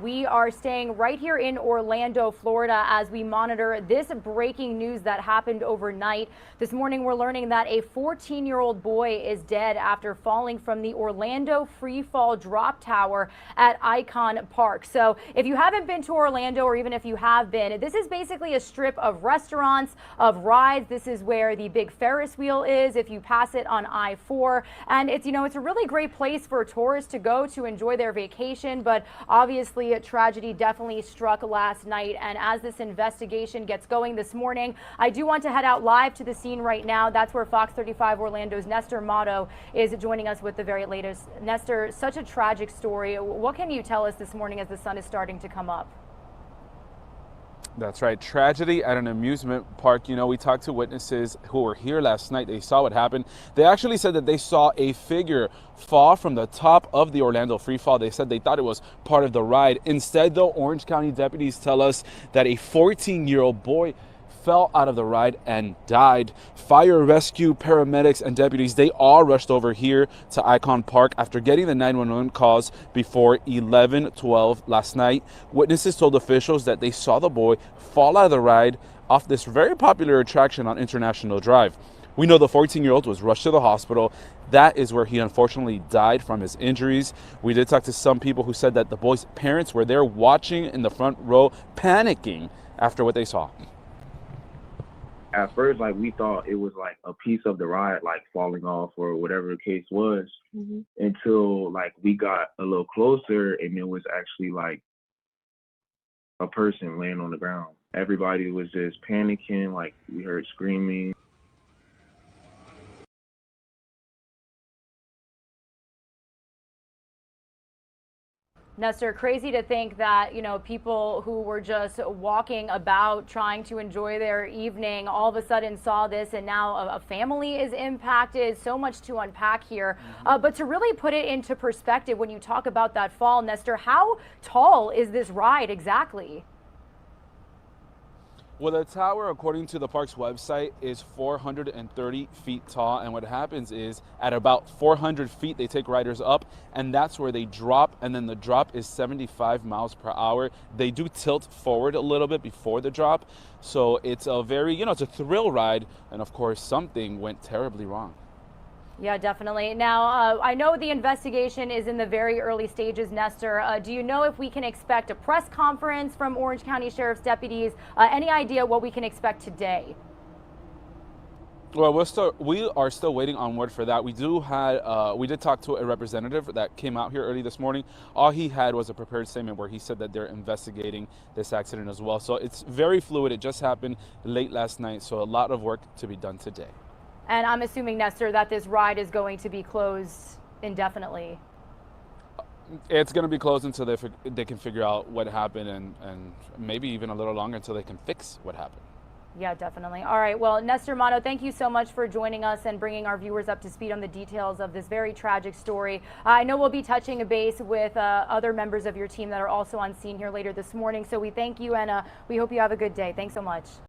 we are staying right here in Orlando, Florida, as we monitor this breaking news that happened overnight. This morning, we're learning that a 14-year-old boy is dead after falling from the Orlando free fall drop tower at Icon Park. So if you haven't been to Orlando, or even if you have been, this is basically a strip of restaurants, of rides. This is where the big Ferris wheel is if you pass it on I-4. And it's a really great place for tourists to go to enjoy their vacation. But obviously, a tragedy definitely struck last night. And as this investigation gets going this morning, I do want to head out live to the scene right now. That's where Fox 35 Orlando's Nestor Motto is joining us with the very latest. Nestor, such a tragic story. What can you tell us this morning as the sun is starting to come up? That's right. Tragedy at an amusement park. We talked to witnesses who were here last night. They saw what happened. They actually said that they saw a figure fall from the top of the Orlando free fall. They said they thought it was part of the ride. Instead, though, Orange County deputies tell us that a 14-year-old boy fell out of the ride and died. Fire, rescue, paramedics, and deputies, they all rushed over here to Icon Park after getting the 911 calls before 11:12 last night. Witnesses told officials that they saw the boy fall out of the ride off this very popular attraction on International Drive. We know the 14-year-old was rushed to the hospital. That is where he unfortunately died from his injuries. We did talk to some people who said that the boy's parents were there watching in the front row, panicking after what they saw. At first, we thought it was a piece of the ride, falling off or whatever the case was, until we got a little closer and it was actually a person laying on the ground. Everybody was just panicking, we heard screaming. Nestor, crazy to think that, people who were just walking about trying to enjoy their evening all of a sudden saw this, and now a family is impacted. So much to unpack here. But to really put it into perspective, when you talk about that fall, Nestor, how tall is this ride exactly? Well, the tower, according to the park's website, is 430 feet tall. And what happens is at about 400 feet, they take riders up, and that's where they drop. And then the drop is 75 miles per hour. They do tilt forward a little bit before the drop. So it's a very, it's a thrill ride. And of course, something went terribly wrong. Yeah, definitely. Now, I know the investigation is in the very early stages, Nestor. Do you know if we can expect a press conference from Orange County Sheriff's deputies? Any idea what we can expect today? Well, we are still waiting on word for that. We did talk to a representative that came out here early this morning. All he had was a prepared statement where he said that they're investigating this accident as well. So it's very fluid. It just happened late last night. So a lot of work to be done today. And I'm assuming, Nestor, that this ride is going to be closed indefinitely. It's going to be closed until they can figure out what happened, and maybe even a little longer until they can fix what happened. Yeah, definitely. All right. Well, Nestor Motto, thank you so much for joining us and bringing our viewers up to speed on the details of this very tragic story. I know we'll be touching a base with other members of your team that are also on scene here later this morning. So we thank you, and we hope you have a good day. Thanks so much.